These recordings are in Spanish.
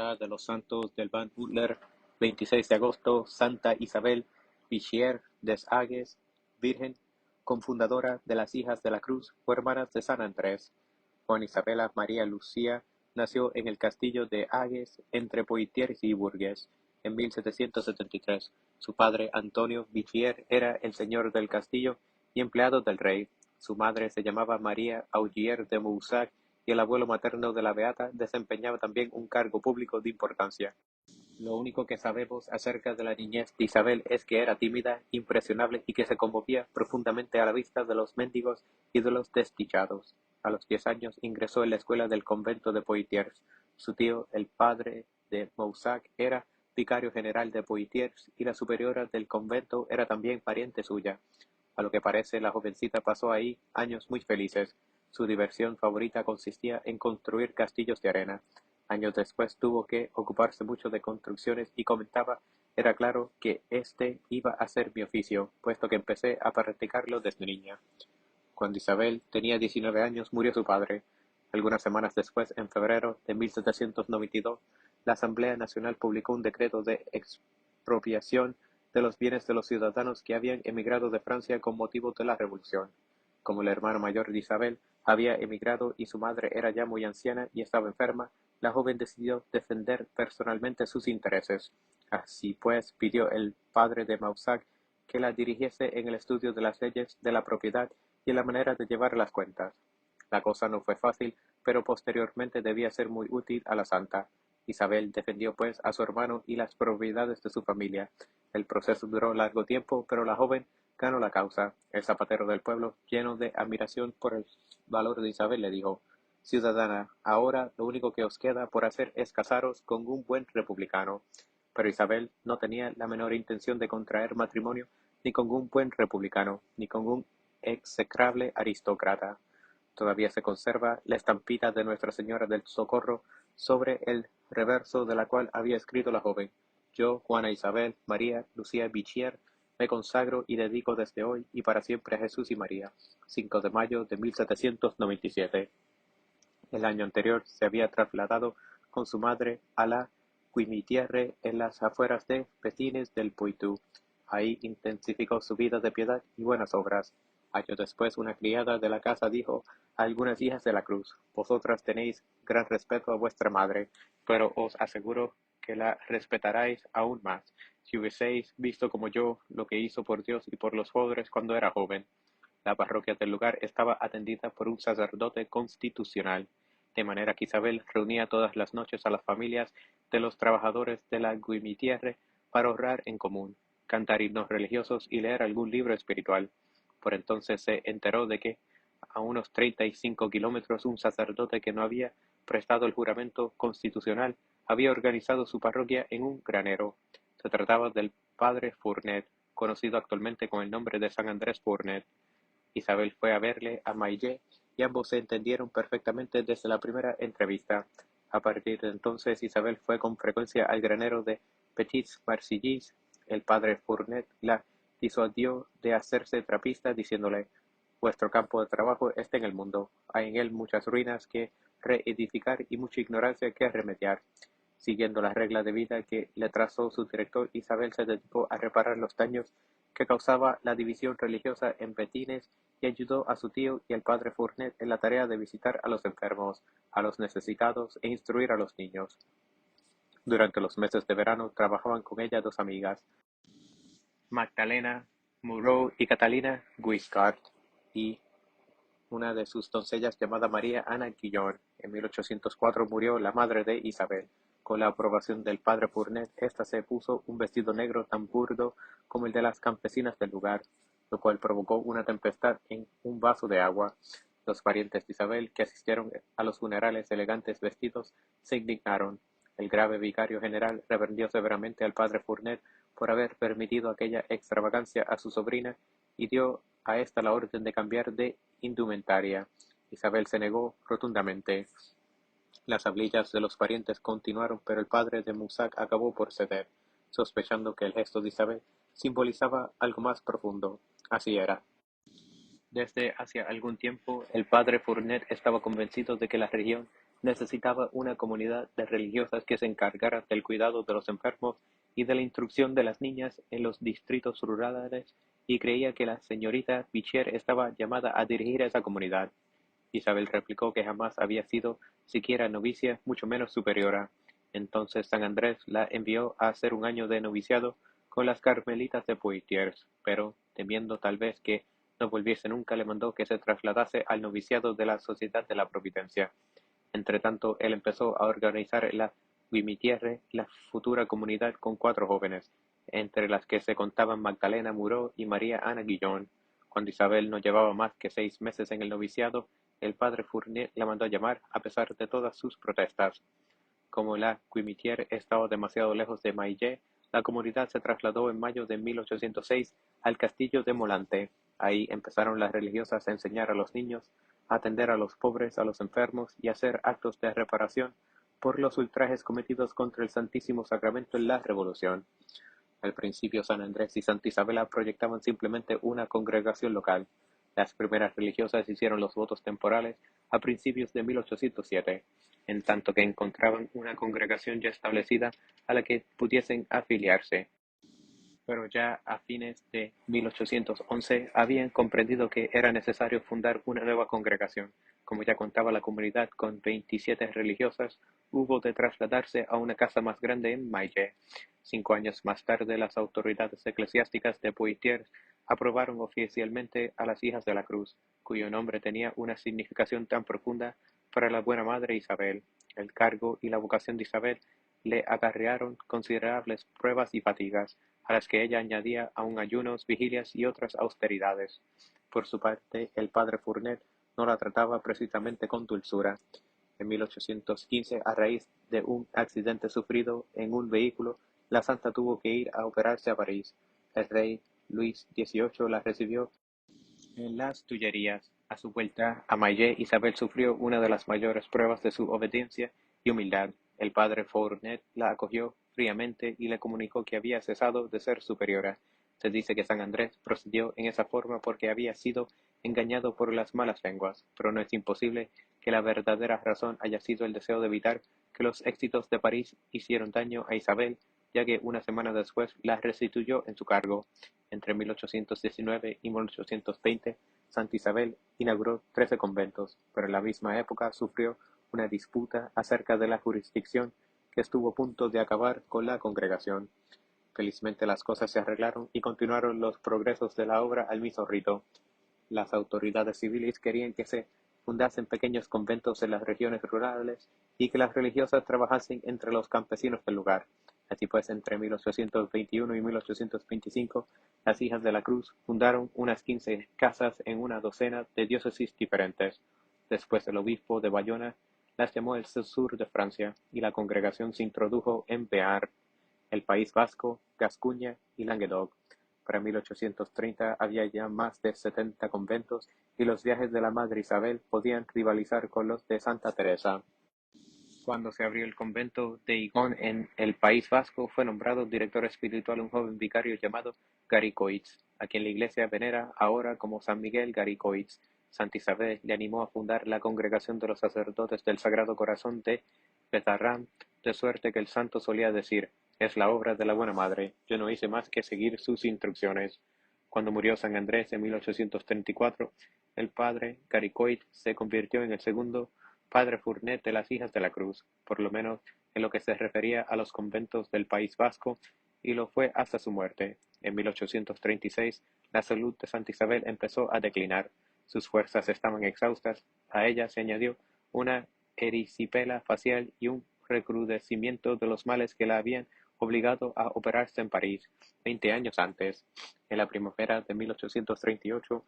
Hermandad de los Santos del Van Butler, 26 de agosto, Santa Isabel Pichier des Agues, Virgen, cofundadora de las Hijas de la Cruz, fue hermana de San Andrés. Juan Isabela María Lucía nació en el castillo de Agues, entre Poitiers y Bourges, en 1773. Su padre, Antonio Pichier, era el señor del castillo y empleado del rey. Su madre se llamaba María Augier de Moussac y el abuelo materno de la beata desempeñaba también un cargo público de importancia. Lo único que sabemos acerca de la niñez de Isabel es que era tímida, impresionable y que se conmovía profundamente a la vista de los mendigos y de los desdichados. A los 10 años ingresó en la escuela del convento de Poitiers. Su tío, el padre de Moussac, era vicario general de Poitiers y la superiora del convento era también pariente suya. A lo que parece, la jovencita pasó ahí años muy felices. Su diversión favorita consistía en construir castillos de arena. Años después tuvo que ocuparse mucho de construcciones y comentaba: "Era claro que este iba a ser mi oficio, puesto que empecé a practicarlo desde niña". Cuando Isabel tenía 19 años murió su padre. Algunas semanas después, en febrero de 1792, la Asamblea Nacional publicó un decreto de expropiación de los bienes de los ciudadanos que habían emigrado de Francia con motivo de la Revolución. Como el hermano mayor de Isabel había emigrado y su madre era ya muy anciana y estaba enferma, la joven decidió defender personalmente sus intereses. Así pues, pidió el padre de Maussac que la dirigiese en el estudio de las leyes de la propiedad y en la manera de llevar las cuentas. La cosa no fue fácil, pero posteriormente debía ser muy útil a la santa. Isabel defendió pues a su hermano y las propiedades de su familia. El proceso duró largo tiempo, pero la joven ganó la causa. El zapatero del pueblo, lleno de admiración por el valor de Isabel, le dijo: "Ciudadana, ahora lo único que os queda por hacer es casaros con un buen republicano". Pero Isabel no tenía la menor intención de contraer matrimonio ni con un buen republicano, ni con un execrable aristócrata. Todavía se conserva la estampita de Nuestra Señora del Socorro sobre el reverso de la cual había escrito la joven: "Yo, Juana Isabel María Lucía Bichier, me consagro y dedico desde hoy y para siempre a Jesús y María". 5 de mayo de 1797. El año anterior se había trasladado con su madre a la Guimitière en las afueras de Pétines del Poitou. Ahí intensificó su vida de piedad y buenas obras. Años después, una criada de la casa dijo a algunas hijas de la cruz: "Vosotras tenéis gran respeto a vuestra madre, pero os aseguro que la respetaréis aún más si hubieseis visto como yo lo que hizo por Dios y por los pobres cuando era joven". La parroquia del lugar estaba atendida por un sacerdote constitucional, de manera que Isabel reunía todas las noches a las familias de los trabajadores de la Guimitière para orar en común, cantar himnos religiosos y leer algún libro espiritual. Por entonces se enteró de que, a unos 35 kilómetros, un sacerdote que no había prestado el juramento constitucional había organizado su parroquia en un granero. Se trataba del padre Fournet, conocido actualmente con el nombre de San Andrés Fournet. Isabel fue a verle a Maillet y ambos se entendieron perfectamente desde la primera entrevista. A partir de entonces, Isabel fue con frecuencia al granero de Petits-Marcillis. El padre Fournet la disuadió de hacerse trapista, diciéndole: "Vuestro campo de trabajo está en el mundo. Hay en él muchas ruinas que reedificar y mucha ignorancia que remediar". Siguiendo la regla de vida que le trazó su director, Isabel se dedicó a reparar los daños que causaba la división religiosa en Petines y ayudó a su tío y al padre Fournet en la tarea de visitar a los enfermos, a los necesitados e instruir a los niños. Durante los meses de verano trabajaban con ella dos amigas, Magdalena Moreau y Catalina Guiscard, y una de sus doncellas llamada María Ana Guillon. En 1804 murió la madre de Isabel. Con la aprobación del padre Fournet, ésta se puso un vestido negro tan burdo como el de las campesinas del lugar, lo cual provocó una tempestad en un vaso de agua. Los parientes de Isabel, que asistieron a los funerales elegantes vestidos, se indignaron. El grave vicario general reprendió severamente al padre Fournet por haber permitido aquella extravagancia a su sobrina y dio a esta la orden de cambiar de indumentaria. Isabel se negó rotundamente. Las hablillas de los parientes continuaron, pero el padre de Moussac acabó por ceder, sospechando que el gesto de Isabel simbolizaba algo más profundo. Así era. Desde hacía algún tiempo, el padre Fournet estaba convencido de que la región necesitaba una comunidad de religiosas que se encargara del cuidado de los enfermos y de la instrucción de las niñas en los distritos rurales, y creía que la señorita Bichier estaba llamada a dirigir esa comunidad. Isabel replicó que jamás había sido siquiera novicia, mucho menos superiora. Entonces San Andrés la envió a hacer un año de noviciado con las carmelitas de Poitiers, pero, temiendo tal vez que no volviese nunca, le mandó que se trasladase al noviciado de la Sociedad de la Providencia. Entretanto, él empezó a organizar la Guimitière, la futura comunidad, con 4 jóvenes, entre las que se contaban Magdalena Muró y María Ana Guillón. Cuando Isabel no llevaba más que 6 meses en el noviciado, el padre Fournier la mandó a llamar, a pesar de todas sus protestas. Como la Guimitière estaba demasiado lejos de Maillé, la comunidad se trasladó en mayo de 1806 al castillo de Molante. Ahí empezaron las religiosas a enseñar a los niños, a atender a los pobres, a los enfermos y a hacer actos de reparación por los ultrajes cometidos contra el Santísimo Sacramento en la Revolución. Al principio San Andrés y Santa Isabela proyectaban simplemente una congregación local. Las primeras religiosas hicieron los votos temporales a principios de 1807, en tanto que encontraban una congregación ya establecida a la que pudiesen afiliarse. Pero ya a fines de 1811 habían comprendido que era necesario fundar una nueva congregación. Como ya contaba la comunidad con 27 religiosas, hubo de trasladarse a una casa más grande en Maillé. 5 años más tarde, las autoridades eclesiásticas de Poitiers aprobaron oficialmente a las Hijas de la Cruz, cuyo nombre tenía una significación tan profunda para la buena madre Isabel. El cargo y la vocación de Isabel le acarrearon considerables pruebas y fatigas, a las que ella añadía aún ayunos, vigilias y otras austeridades. Por su parte, el padre Fournet no la trataba precisamente con dulzura. En 1815, a raíz de un accidente sufrido en un vehículo, la santa tuvo que ir a operarse a París. El rey Luis XVIII la recibió en las Tullerías. A su vuelta a Maillé, Isabel sufrió una de las mayores pruebas de su obediencia y humildad. El padre Fournet la acogió fríamente y le comunicó que había cesado de ser superiora. Se dice que San Andrés procedió en esa forma porque había sido engañado por las malas lenguas, pero no es imposible que la verdadera razón haya sido el deseo de evitar que los éxitos de París hicieran daño a Isabel, ya que una semana después la restituyó en su cargo. Entre 1819 y 1820, Santa Isabel inauguró 13 conventos, pero en la misma época sufrió una disputa acerca de la jurisdicción que estuvo a punto de acabar con la congregación. Felizmente las cosas se arreglaron y continuaron los progresos de la obra al mismo rito. Las autoridades civiles querían que se fundasen pequeños conventos en las regiones rurales y que las religiosas trabajasen entre los campesinos del lugar. Así pues, entre 1821 y 1825, las Hijas de la Cruz fundaron unas 15 casas en una docena de diócesis diferentes. Después el obispo de Bayona las llamó el sur de Francia, y la congregación se introdujo en Bearn, el País Vasco, Gascuña y Languedoc. Para 1830 había ya más de 70 conventos y los viajes de la Madre Isabel podían rivalizar con los de Santa Teresa. Cuando se abrió el convento de Higón en el País Vasco, fue nombrado director espiritual un joven vicario llamado Garicoitz, a quien la iglesia venera ahora como San Miguel Garicoitz. Santa Isabel le animó a fundar la Congregación de los Sacerdotes del Sagrado Corazón de Betarrán, de suerte que el santo solía decir: «Es la obra de la buena madre, yo no hice más que seguir sus instrucciones». Cuando murió San Andrés en 1834, el padre Garicoitz se convirtió en el segundo padre Fournet de las Hijas de la Cruz, por lo menos en lo que se refería a los conventos del País Vasco, y lo fue hasta su muerte. En 1836, la salud de Santa Isabel empezó a declinar. Sus fuerzas estaban exhaustas. A ella se añadió una erisipela facial y un recrudecimiento de los males que la habían obligado a operarse en París 20 años antes. En la primavera de 1838,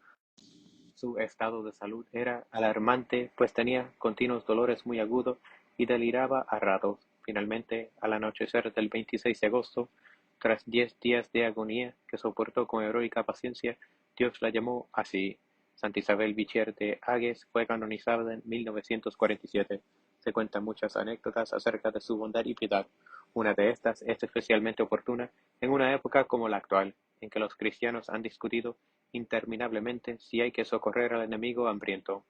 su estado de salud era alarmante, pues tenía continuos dolores muy agudos y deliraba a ratos. Finalmente, al anochecer del 26 de agosto, tras 10 días de agonía que soportó con heroica paciencia, Dios la llamó así. Santa Isabel Bichier de Agues fue canonizada en 1947. Se cuentan muchas anécdotas acerca de su bondad y piedad. Una de estas es especialmente oportuna en una época como la actual, en que los cristianos han discutido interminablemente si hay que socorrer al enemigo hambriento.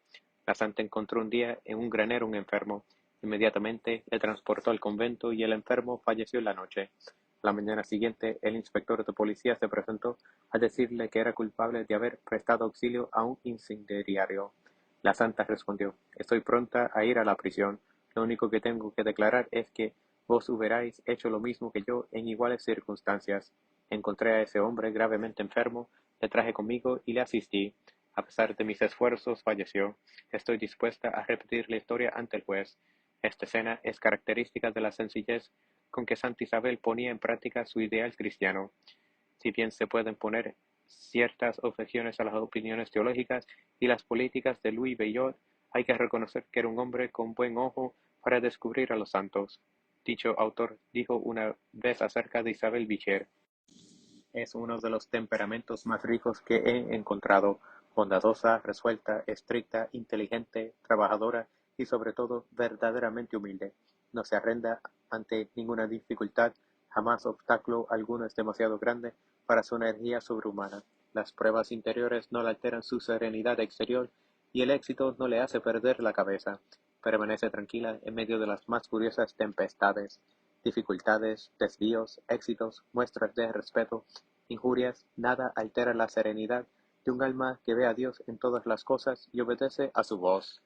La santa encontró un día en un granero un enfermo, Inmediatamente le transportó al convento y el enfermo falleció en la noche. La mañana siguiente, el inspector de policía se presentó a decirle que era culpable de haber prestado auxilio a un incendiario. La santa respondió: «Estoy pronta a ir a la prisión. Lo único que tengo que declarar es que vos hubierais hecho lo mismo que yo en iguales circunstancias. Encontré a ese hombre gravemente enfermo, le traje conmigo y le asistí. A pesar de mis esfuerzos, falleció. Estoy dispuesta a repetir la historia ante el juez». Esta escena es característica de la sencillez con que Santa Isabel ponía en práctica su ideal cristiano. Si bien se pueden poner ciertas objeciones a las opiniones teológicas y las políticas de Louis Billot, hay que reconocer que era un hombre con buen ojo para descubrir a los santos. Dicho autor dijo una vez acerca de Isabel Vicher: «Es uno de los temperamentos más ricos que he encontrado, bondadosa, resuelta, estricta, inteligente, trabajadora y sobre todo verdaderamente humilde. No se arrenda ante ninguna dificultad, jamás obstáculo alguno es demasiado grande para su energía sobrehumana. Las pruebas interiores no le alteran su serenidad exterior y el éxito no le hace perder la cabeza. Permanece tranquila en medio de las más curiosas tempestades, dificultades, desvíos, éxitos, muestras de respeto, injurias. Nada altera la serenidad de un alma que ve a Dios en todas las cosas y obedece a su voz».